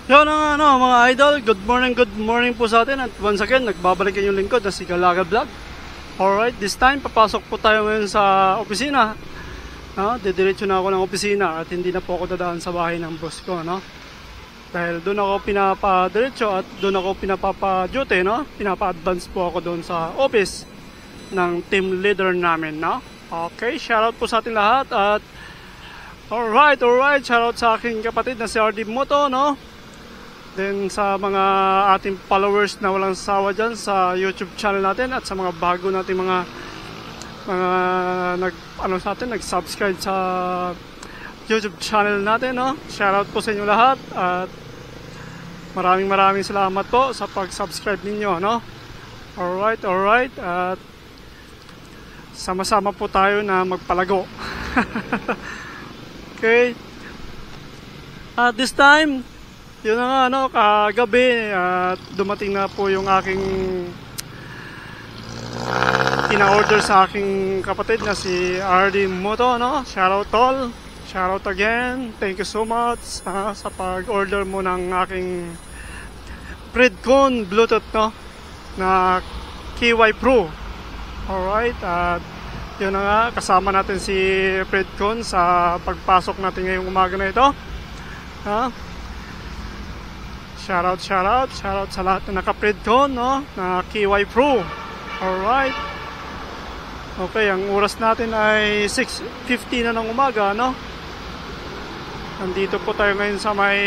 Yun ang mga idol, good morning po sa atin. At once again, nagbabalik yung lingkod na si Galaga Vlog. Alright, this time papasok po tayo ngayon sa opisina. Didiretso na ako ng opisina at hindi na po ako dadaan sa bahay ng boss ko, no? Dahil doon ako pinapadiretso at doon ako pinapapa-duty, no? Pinapa-advance po ako doon sa office ng team leader namin, no? Okay, shoutout po sa ating lahat at alright, shoutout sa aking kapatid na si RD Moto, no? Then sa mga ating followers na walang sawa dyan sa YouTube channel natin at sa mga bago nating mga nag-subscribe sa YouTube channel natin, no? Shoutout po sa inyo lahat at maraming salamat po sa pag-subscribe ninyo, no? Alright at sama-sama po tayo na magpalago. Okay. At this time, yun na nga, kagabi at dumating na po yung aking ina-order sa aking kapatid na si RD Moto, no? Shoutout tol, shoutout again, thank you so much sa pag-order mo ng aking Predcon Bluetooth, no? Na KY Pro. Alright, at yun na nga, kasama natin si Predcon sa pagpasok natin ngayong umaga na ito. Shoutout sa lahat na naka-Predcon, no? Na KY Pro. Alright. Okay, ang oras natin ay 6:50 na ng umaga, no? Nandito po tayo ngayon sa may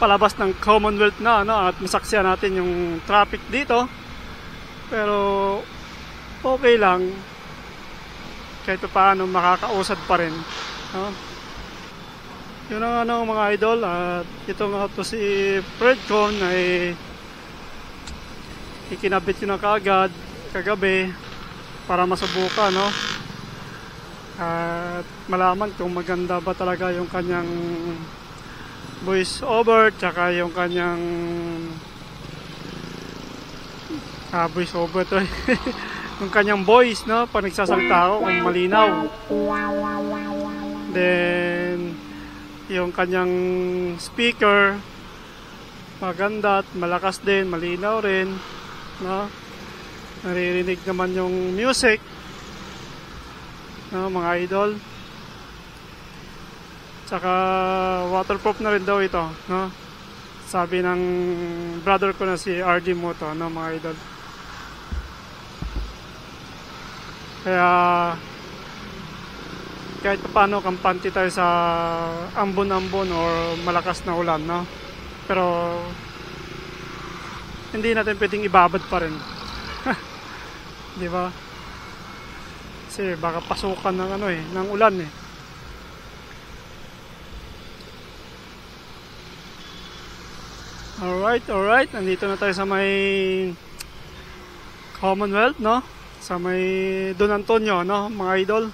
palabas ng Commonwealth na, no? At masaksiyan natin yung traffic dito. Pero okay lang. Kahit paano makakausad pa rin, no? Yun ang mga idol, at ito nga to si Predcon ay ikinabit ko na kaagad kagabi para masubukan, no? At malaman kung maganda ba talaga yung kanyang voice over tsaka yung kanyang voice over to yung kanyang voice, no? Pag nagsasalita ako kung malinaw. Then yung kanyang speaker maganda at malakas din, malinaw rin, no? Naririnig naman yung music, no, mga idol. Tsaka waterproof na rin daw ito, no? Sabi ng brother ko na si RD Moto, no, mga idol. Kaya kahit paano kampante tayo sa ambon-ambon or malakas na ulan, no? Pero hindi natin pwedeng ibabad pa rin. Di ba? Kasi baka pasukan ng ng ulan eh. Alright. Nandito na tayo sa may Commonwealth, no? Sa may Don Antonio, no, mga idol.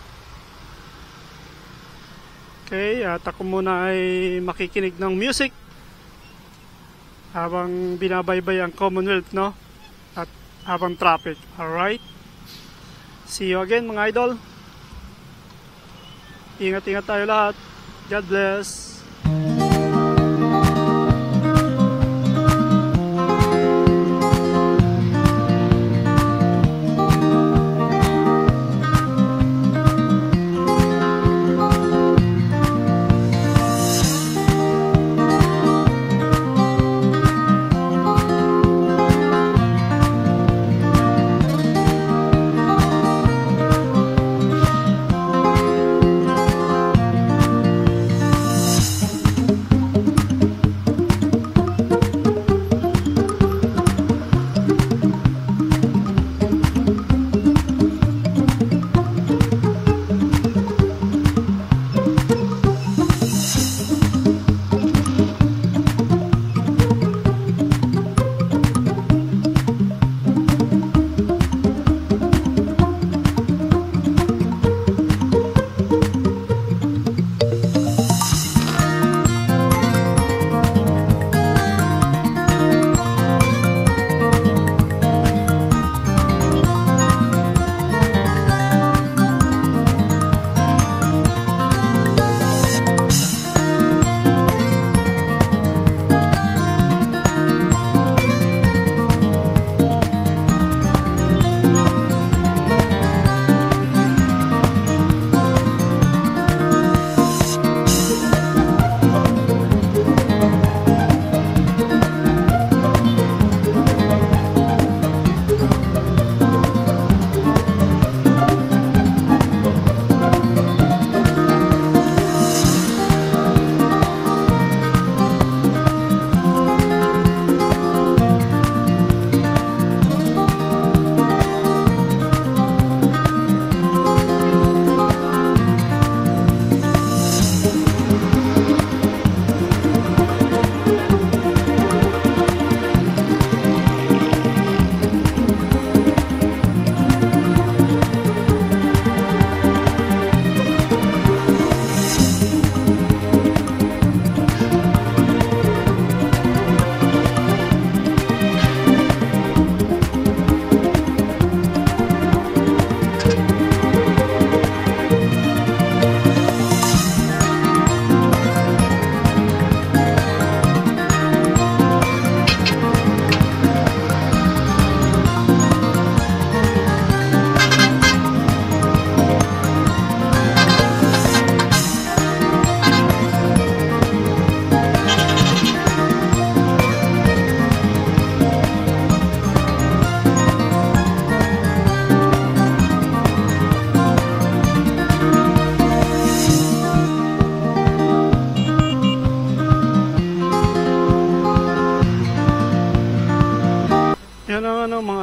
Okay, at ako muna ay makikinig ng music habang binabaybay ang Commonwealth, no? At habang traffic. Alright. See you again, mga idol. Ingat tayo lahat. God bless.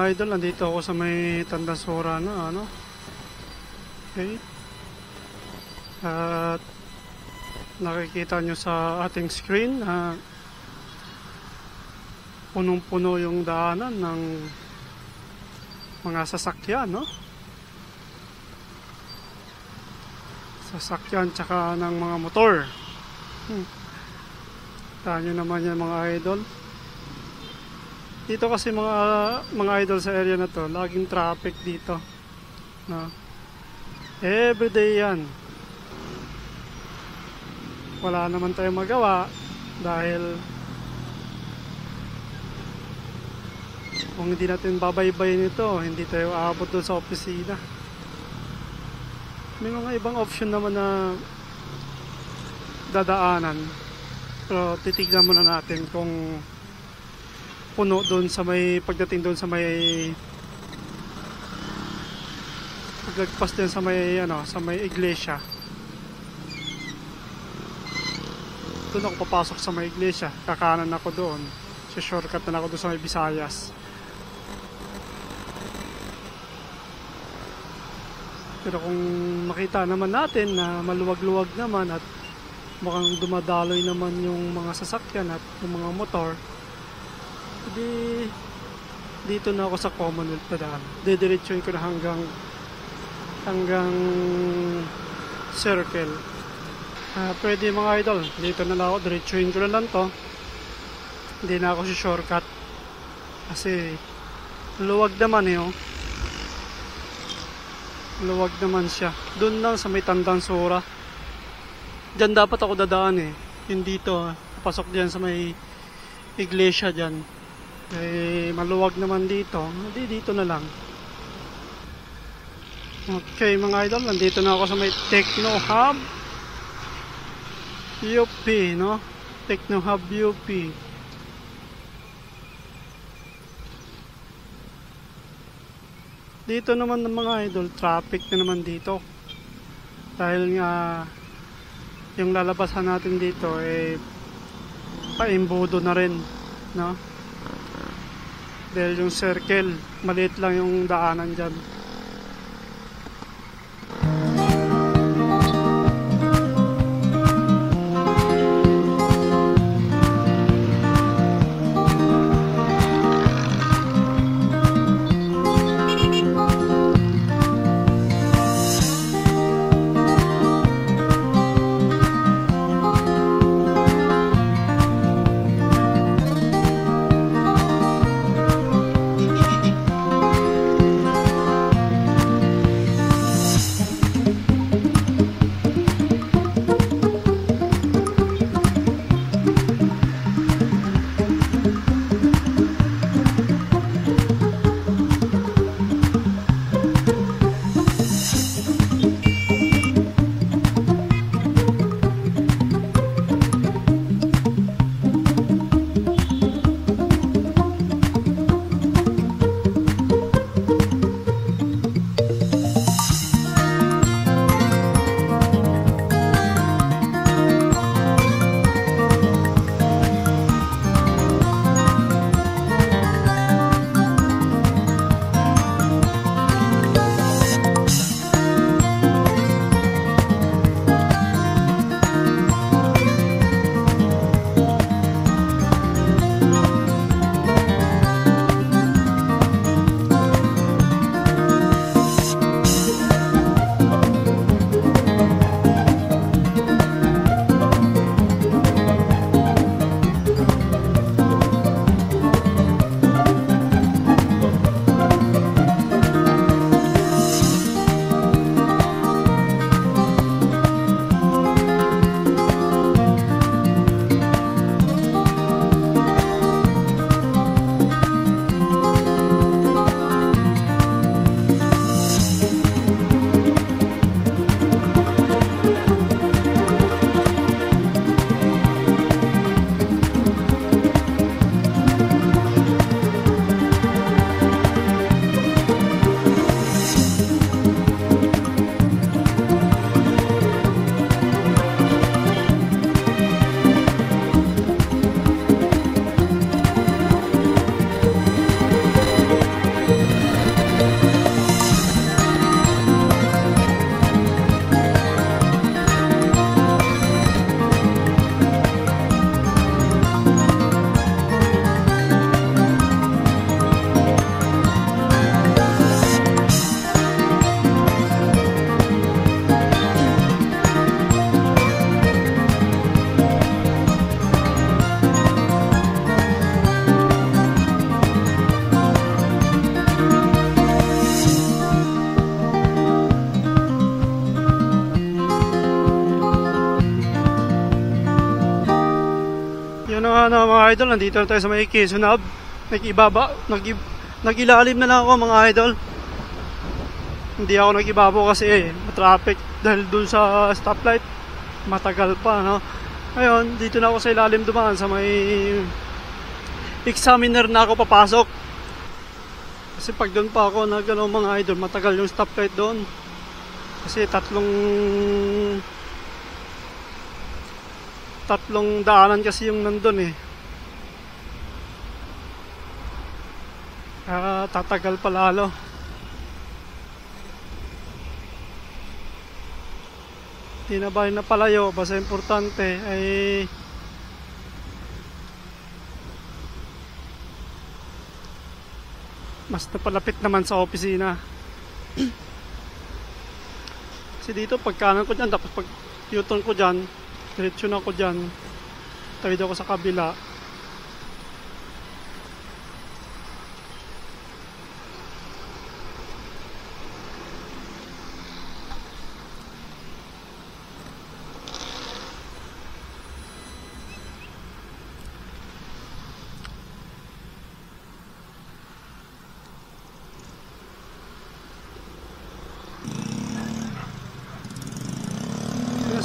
idol, nandito ako sa may Tandasura na ano. Okay. At nakikita nyo sa ating screen na punong-puno yung daanan ng mga sasakyan, no? Sasakyan tsaka ng mga motor. Taan nyo naman yan mga idol. Dito kasi mga idol sa area na to, laging traffic dito, no? Everyday yan. Wala naman tayong magawa dahil kung hindi natin babaybayin ito, hindi tayo aabot doon sa opisina. May mga ibang option naman na dadaanan, pero titignan muna natin kung puno doon sa may pagdating doon sa may paglagpas din sa may ano, sa may iglesia. Doon ako papasok sa may iglesia, kakanan ako doon, so shortcut na ako doon sa may Visayas. Pero kung makita naman natin na maluwag-luwag naman at mukhang dumadaloy naman yung mga sasakyan at yung mga motor, hindi dito na ako sa Commonwealth na daan. Didiretsuhin ko na hanggang circle. Pwede mga idol, dito na lang ako, diretsuhin ko na lang to. Hindi na ako si shortcut kasi luwag naman oh. Luwag naman siya. Doon lang sa may Tandansura. Diyan dapat ako dadaan eh. Hindi dito, papasok diyan sa may iglesia diyan. Eh, maluwag naman dito. Hindi dito na lang. Okay mga idol, nandito na ako sa may Techno Hub UP, no? Techno Hub UP. Dito naman ng mga idol, traffic na naman dito. Dahil nga yung lalabasan natin dito eh paimbudo na rin, no? Dahil yung circle, maliit lang yung daanan dyan. na nga na mga idol, nandito na tayo sa may Quezon Hub. Nagilalim na lang ako mga idol. Hindi ako nag-ibaba kasi traffic dahil dun sa stoplight. Matagal pa, no? Ngayon, dito na ako sa ilalim dumaan sa may examiner na ako papasok. Kasi pag doon pa ako mga idol, matagal yung stoplight doon. Kasi tatlong daanan kasi yung nandun eh. Kaya tatagal pa lalo. Di na ba na palayo, basta importante ay mas napalapit naman sa opisina. Kasi dito pag kanan ko dyan, tapos pag U-turn ko dyan, diretso na ako dyan, tawid ako sa kabila.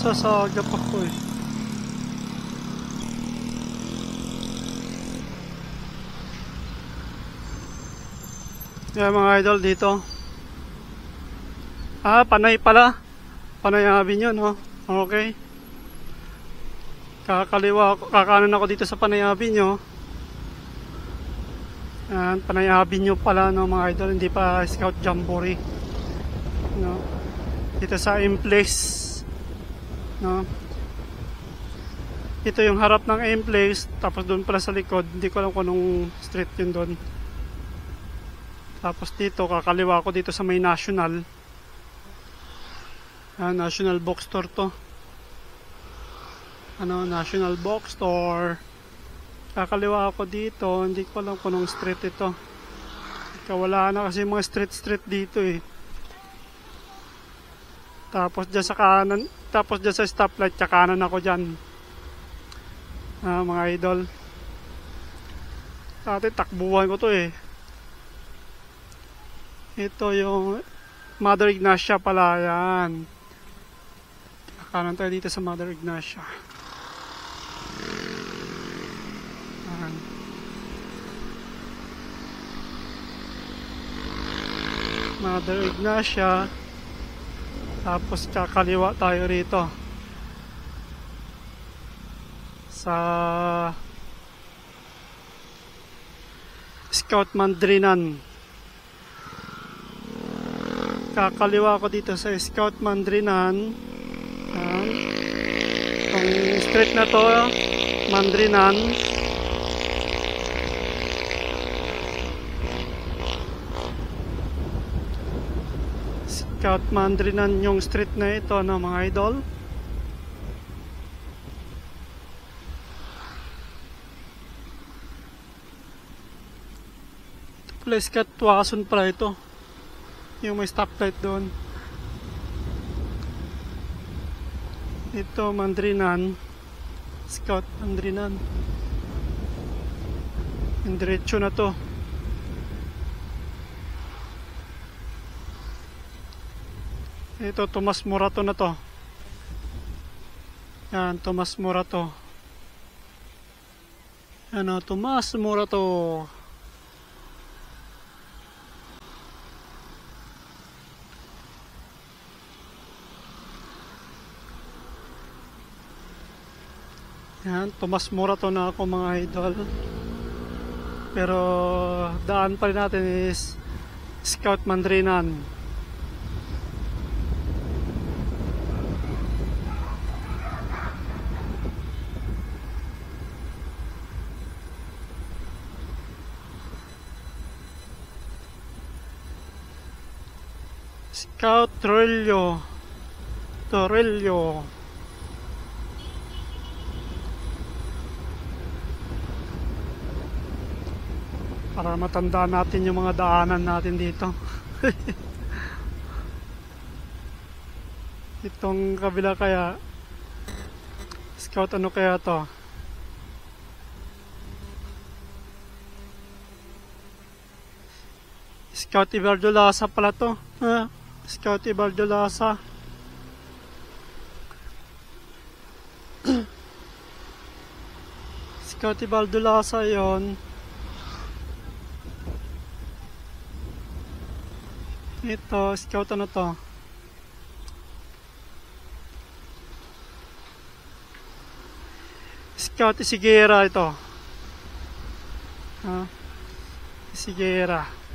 Nasasagap ako eh. Yan mga idol dito. Panay pala. Panay Avenue, no? Okay. Kakanan ako dito sa Panay Avenue. Yan, Panay Avenue pala, no mga idol. Hindi pa Scout Jamboree. No? Dito sa M-Place. No? Ito yung harap ng M-Place. Tapos doon pala sa likod. Hindi ko alam kung anong street yun doon. Tapos dito, kakaliwa ako dito sa may National. National Bookstore to. National Bookstore. Kakaliwa ako dito. Hindi ko alam kung anong street ito. Wala na kasi mga street dito eh. Tapos dyan sa kanan, tapos dyan sa stoplight, kakanan ako dyan. Mga idol. Dati takbuhan ko to eh. Ito yung Mother Ignacia pala, yan. Kakanan tayo dito sa Mother Ignacia. Yan. Mother Ignacia. Tapos kakaliwa tayo rito sa Scout Mandrinan. Kakaliwa ko dito sa Scout Mandrinan. Ang street na to, Mandrinan. Scout Mandrinan yung street na ito, no, mga idol. Ito pala Scout Tuason pala ito. Yung may stoplight doon. Ito Mandrinan. Scout Mandrinan. Yung diretso na to. Ito, Tomas Morato na to. Yan, Tomas Morato. Ano, Tomas Morato. Yan, Tomas Morato na ako mga idol. Pero daan pa rin natin is Scout Mandrinan. Scout Torello. Para matandaan natin yung mga daanan natin dito. Itong kabila kaya Scout ano kaya to? Scotty Verdolasa pala to. Scotty Verdolasa. Scotty Verdolasa yon. Ito, scout ano to? Scout Isigera ito. Isigera.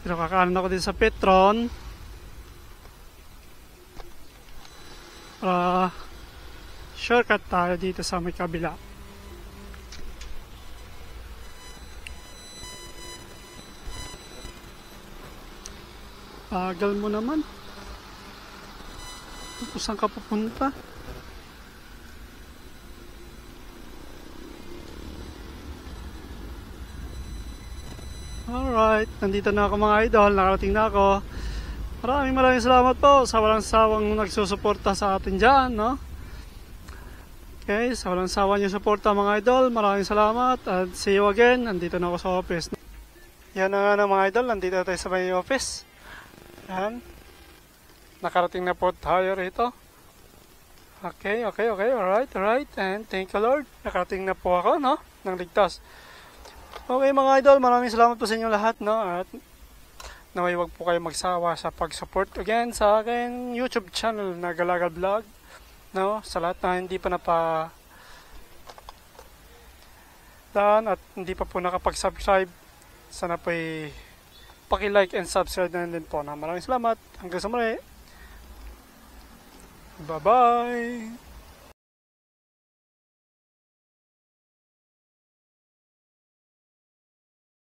Pero kakanan ako din sa Petron. Shortcut tayo dito sa may kabila. Bagal mo naman. Saan ka pupunta? Alright, nandito na ako mga idol. Nakarating na ako. Maraming salamat po sa walang sawang nagsusuporta sa atin dyan, no? Okay, sa walang sawang yung suporta mga idol, maraming salamat at see you again. Nandito na ako sa office. Yan na nga mga idol, nandito tayo sa may office. Yan. Nakarating na po tayo rito. Okay, alright. And thank you Lord. Nakarating na po ako, no? Nang ligtas. Okay mga idol, maraming salamat po sa inyo lahat, no? At naway wag po kayo magsawa sa pag-support again sa aking YouTube channel na Galagal Vlog, no? Sa lahat na hindi pa at hindi pa po nakapag-subscribe, sana po paki-like and subscribe na din po. Maraming salamat. Hanggang sa muli. Bye-bye.